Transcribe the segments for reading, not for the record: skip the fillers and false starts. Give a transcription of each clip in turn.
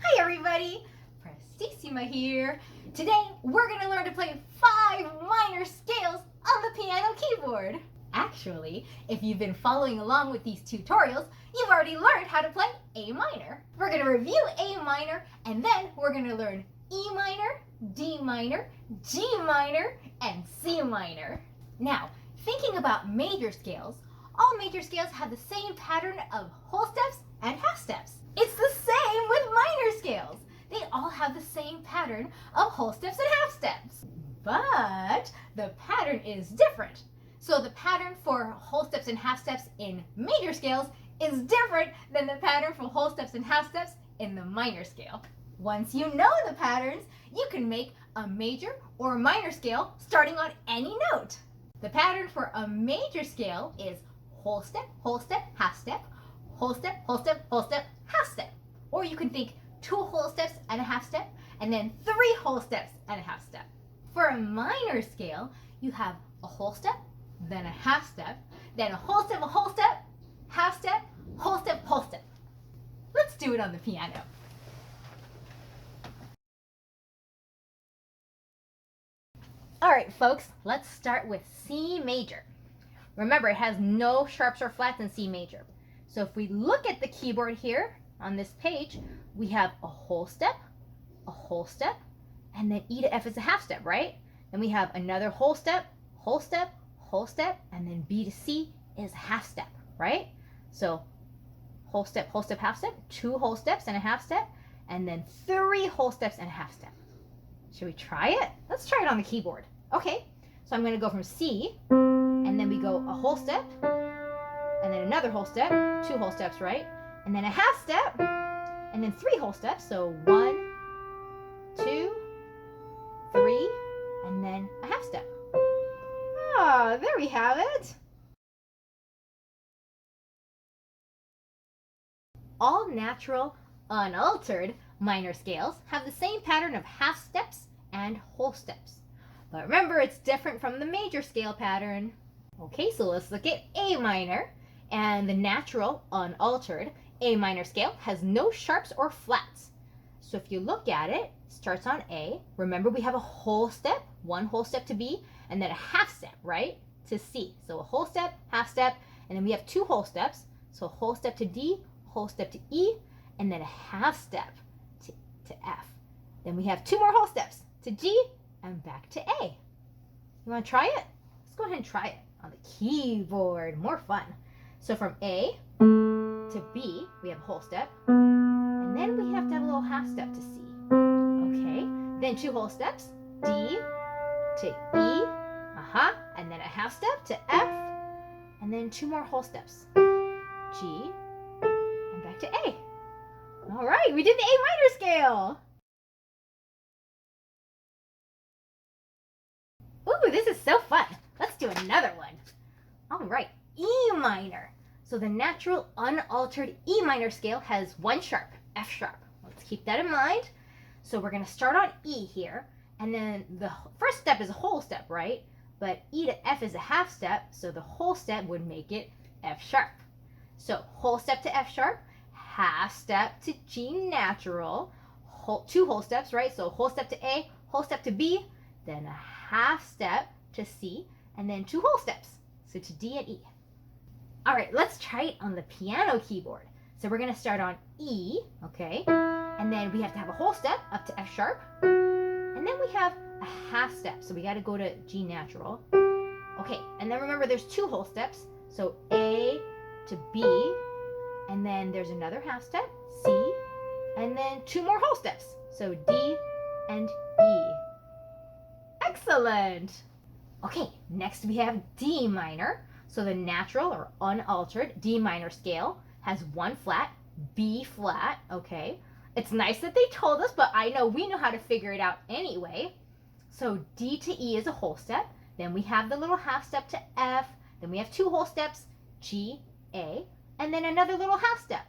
Hi everybody, Prestissima here. Today we're going to learn to play 5 minor scales on the piano keyboard. Actually, if you've been following along with these tutorials, you've already learned how to play A minor. We're going to review A minor and then we're going to learn E minor, D minor, G minor, and C minor. Now, thinking about major scales, all major scales have the same pattern of whole steps and half steps. It's the same with minor scales. They all have the same pattern of whole steps and half steps. But the pattern is different. So the pattern for whole steps and half steps in major scales is different than the pattern for whole steps and half steps in the minor scale. Once you know the patterns, you can make a major or a minor scale starting on any note. The pattern for a major scale is whole step, half step, whole step, half step. Or you can think 2 whole steps and a half step, and then 3 whole steps and a half step. For a minor scale, you have a whole step, then a half step, then a whole step, half step, whole step, whole step. Let's do it on the piano. All right, folks, let's start with C major. Remember, it has no sharps or flats in C major. So if we look at the keyboard here on this page, we have a whole step, and then E to F is a half step, right? Then we have another whole step, and then B to C is a half step, right? So whole step, half step, 2 whole steps and a half step, and then 3 whole steps and a half step. Should we try it? Let's try it on the keyboard. Okay, so I'm going to go from C, and then we go a whole step, and then another whole step, 2 whole steps, right? And then a half step, and then 3 whole steps. So 1, 2, 3, and then a half step. Ah, there we have it. All natural, unaltered minor scales have the same pattern of half steps and whole steps. But remember, it's different from the major scale pattern. Okay, so let's look at A minor. And the natural, unaltered A minor scale has no sharps or flats. So if you look at it, it starts on A. Remember, we have a whole step, 1 whole step to B, and then a half step, right, to C. So a whole step, half step, and then we have 2 whole steps. So a whole step to D, whole step to E, and then a half step to F. Then we have 2 more whole steps to G and back to A. You want to try it? Let's go ahead and try it on the keyboard. More fun. So from A to B, we have a whole step, and then we have to have a little half step to C. Okay, then 2 whole steps, D to E, and then a half step to F, and then 2 more whole steps, G, and back to A. All right, we did the A minor scale. Ooh, this is so fun. Let's do another one. All right, E minor. So the natural, unaltered E minor scale has 1 sharp, F sharp. Let's keep that in mind. So we're going to start on E here, and then the first step is a whole step, right? But E to F is a half step, so the whole step would make it F sharp. So whole step to F sharp, half step to G natural, 2 whole steps, right? So whole step to A, whole step to B, then a half step to C, and then 2 whole steps, so to D and E. All right, let's try it on the piano keyboard. So we're going to start on E, okay? And then we have to have a whole step up to F sharp. And then we have a half step, so we got to go to G natural. Okay, and then remember there's 2 whole steps. So A to B, and then there's another half step, C, and then 2 more whole steps. So D and E. Excellent. Okay, next we have D minor. So the natural or unaltered D minor scale has 1 flat, B flat, okay? It's nice that they told us, but I know we know how to figure it out anyway. So D to E is a whole step. Then we have the little half step to F. Then we have 2 whole steps, G, A, and then another little half step.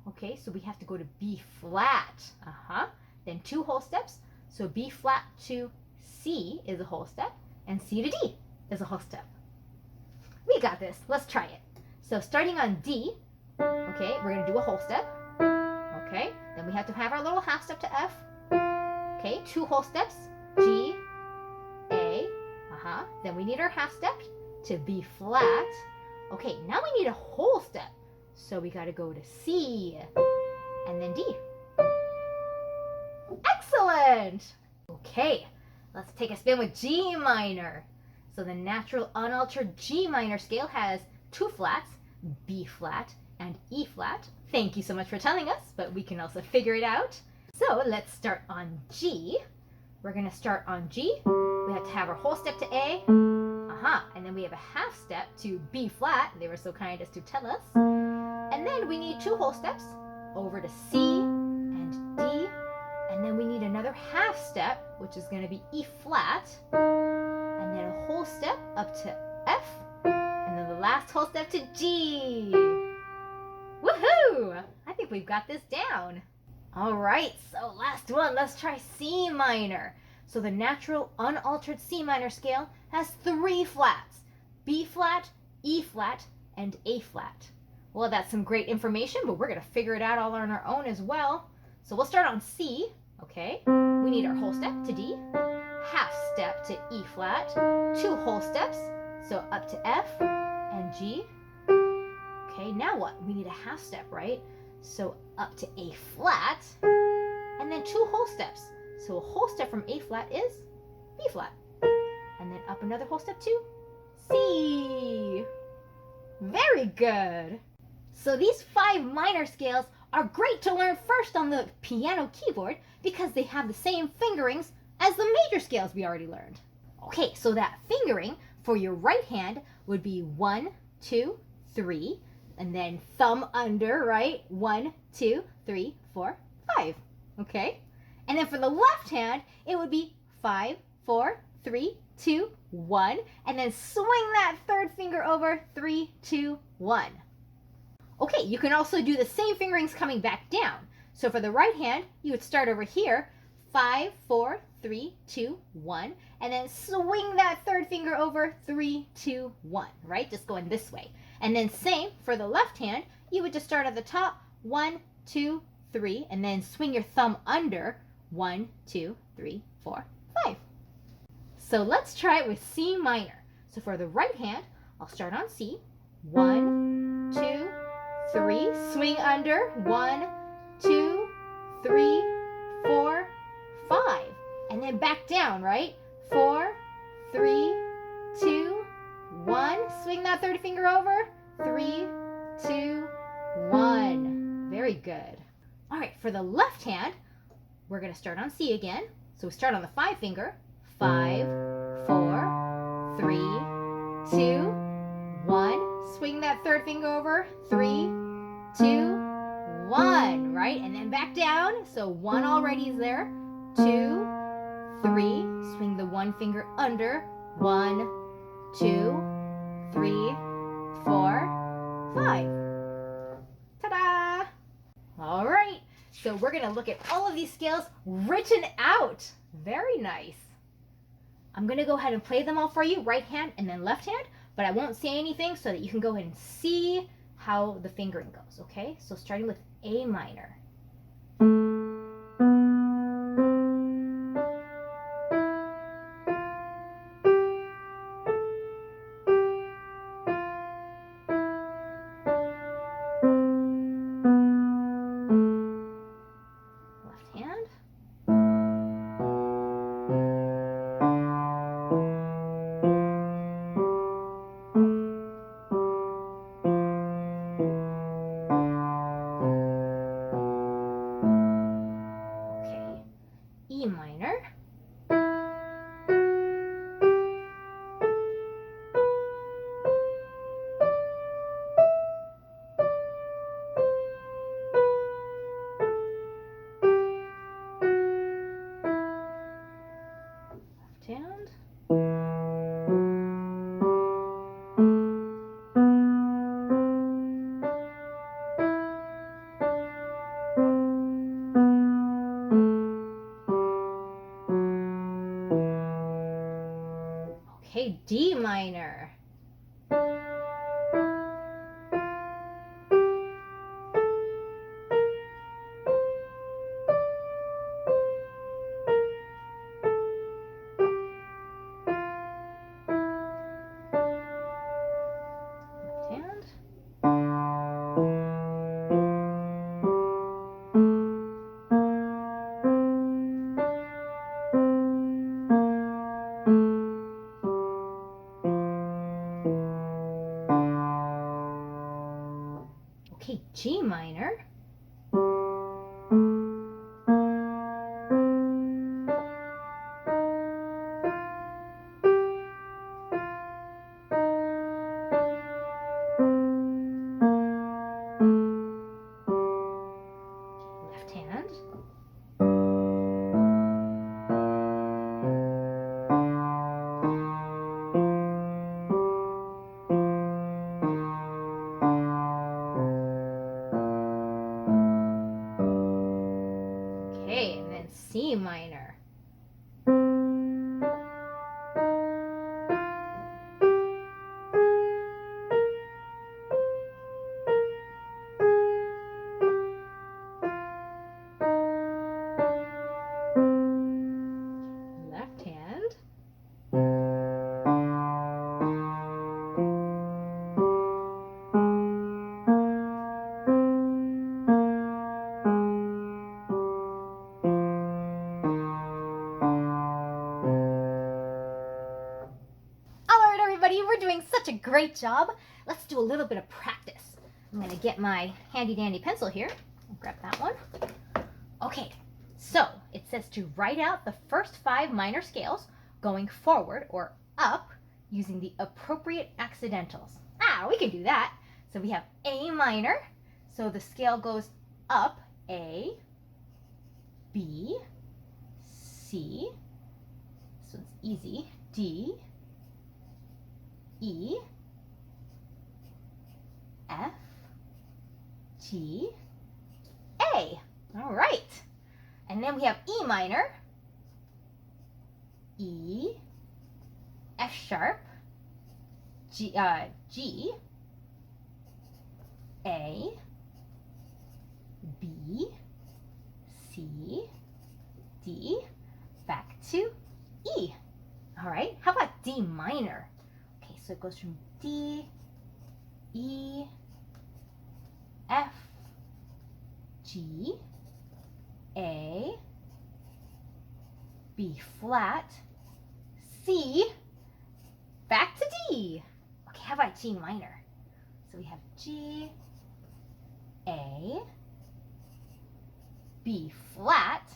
Okay, so we have to go to B flat. Then 2 whole steps. So B flat to C is a whole step, and C to D is a whole step. We got this. Let's try it. So starting on D, okay, we're going to do a whole step. Okay, then we have to have our little half step to F. Okay, 2 whole steps, G, A, then we need our half step to B flat. Okay, now we need a whole step. So we gotta go to C, and then D. Excellent! Okay, let's take a spin with G minor. So the natural unaltered G minor scale has 2 flats, B flat and E flat. Thank you so much for telling us, but we can also figure it out. So let's start on G. We're gonna start on G. We have to have our whole step to A. And then we have a half step to B flat. They were so kind as to tell us. And then we need 2 whole steps over to C and D. And then we need another half step, which is going to be E flat. And then a whole step up to F. And then the last whole step to G. Woohoo! I think we've got this down. All right, so last one. Let's try C minor. So the natural unaltered C minor scale has 3 flats, B flat, E flat, and A flat. Well, that's some great information, but we're going to figure it out all on our own as well. So we'll start on C, okay? We need our whole step to D, half step to E flat, 2 whole steps, so up to F and G. Okay, now what? We need a half step, right? So up to A flat, and then 2 whole steps. So a whole step from A flat is B flat. And then up another whole step to C. Very good. So these 5 minor scales are great to learn first on the piano keyboard because they have the same fingerings as the major scales we already learned. Okay, so that fingering for your right hand would be 1, 2, 3, and then thumb under, right? 1, 2, 3, 4, 5. Okay? And then for the left hand, it would be 5, 4, 3, 2, 1, and then swing that third finger over, 3, 2, 1. Okay, you can also do the same fingerings coming back down. So for the right hand, you would start over here, 5, 4, 3, 2, 1, and then swing that third finger over, 3, 2, 1, right? Just going this way. And then same for the left hand, you would just start at the top, 1, 2, 3, and then swing your thumb under, 1, 2, 3, 4, 5. So let's try it with C minor. So for the right hand, I'll start on C. 1, 2, 3. Swing under. 1, 2, 3, 4, 5. And then back down, right? 4, 3, 2, 1. Swing that third finger over. 3, 2, 1. Very good. All right, for the left hand, we're going to start on C again. So we start on the 5 finger. 5, 4, 3, 2, 1. Swing that third finger over. 3, 2, 1. Right? And then back down. So 1 already is there. 2, 3. Swing the 1 finger under. 1, 2, 3, 4, 5. Ta-da! All right. So we're going to look at all of these scales written out. Very nice. I'm going to go ahead and play them all for you, right hand and then left hand, but I won't say anything so that you can go ahead and see how the fingering goes, okay? So starting with A minor. Left hand. E minor. Left hand. Okay, D minor. G minor, left hand, okay, and then C minor, left hand, Alright everybody, we're doing such a great job. Let's do a little bit of practice. I'm going to get my handy dandy pencil here. I'll grab that one. Okay, so it says to write out the first 5 minor scales going forward or up using the appropriate accidentals. We can do that. So we have A minor. So the scale goes up A, B, C. This one's easy. D, E, F, G, A. All right. And then we have E minor, E, F sharp, G, A, B, C, D, back to E. All right. How about D minor? Okay, so it goes from D, E, F, G, A, B flat, C, back to D. Okay, how about G minor? So we have G, A, B flat,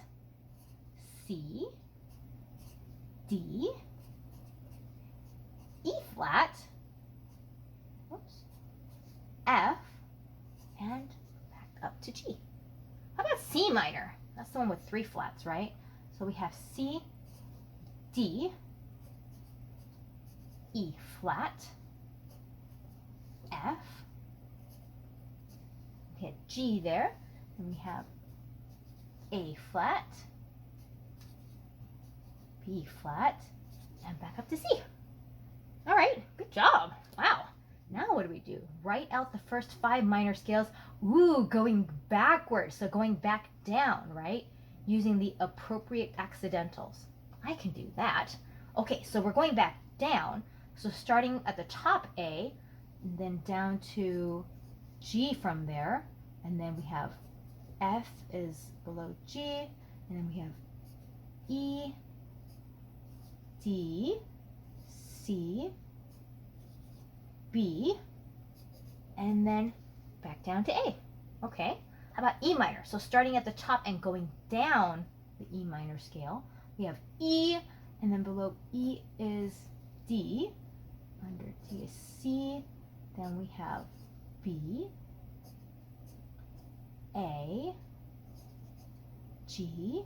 C, D, E flat, whoops, F, and back up to G. How about C minor? That's the one with 3 flats, right? So we have C, D, E flat, F, we had G there, and we have A flat, B flat, and back up to C. All right, good job. Wow. Now what do? Write out the first 5 minor scales. Ooh, going backwards. So going back down, right? Using the appropriate accidentals. I can do that. Okay, so we're going back down. So starting at the top A, and then down to G from there. And then we have F is below G. And then we have E, D, C, B, and then back down to A. Okay, how about E minor? So starting at the top and going down the E minor scale, we have E, and then below E is D, under D is C, then we have B, A, G,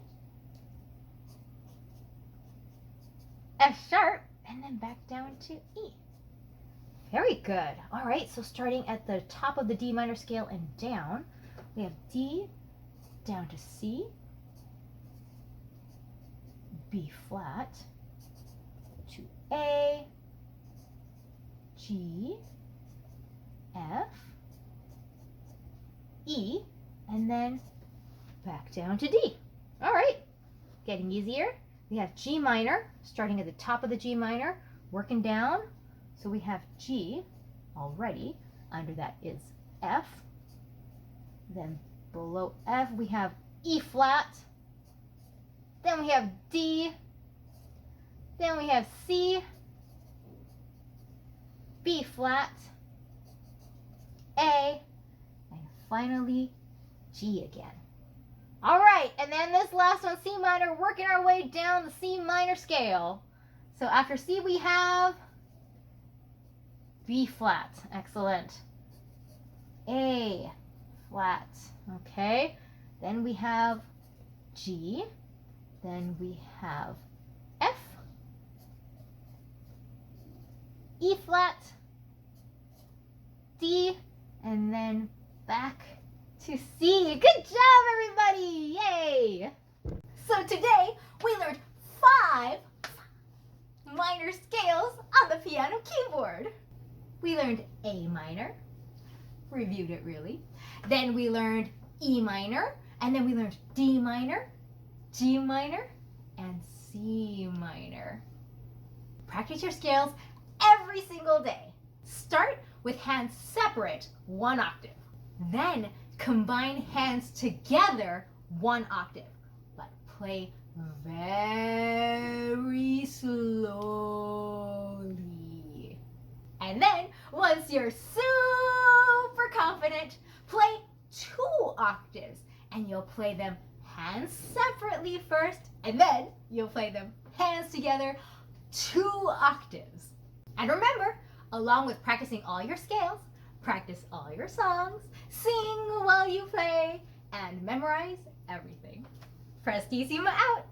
F sharp, and then back down to E. Very good. All right, so starting at the top of the D minor scale and down, we have D down to C, B flat, to A, G, F, E, and then back down to D. All right, getting easier. We have G minor, starting at the top of the G minor, working down. So we have G already. Under that is F. Then below F we have E flat. Then we have D. Then we have C, B flat, A, and finally G again. All right, and then this last one, C minor, working our way down the C minor scale. So after C we have B flat, excellent. A flat, okay. Then we have G, then we have F, E flat, D, and then back to C. Good job, everybody! Yay! So today we learned 5 minor scales on the piano keyboard. We learned A minor, reviewed it really. Then we learned E minor, and then we learned D minor, G minor, and C minor. Practice your scales every single day. Start with hands separate 1 octave. Then combine hands together 1 octave, but play very slowly. And then, once you're super confident, play 2 octaves, and you'll play them hands separately first, and then you'll play them hands together 2 octaves. And remember, along with practicing all your scales, practice all your songs, sing while you play, and memorize everything. Prestissima out!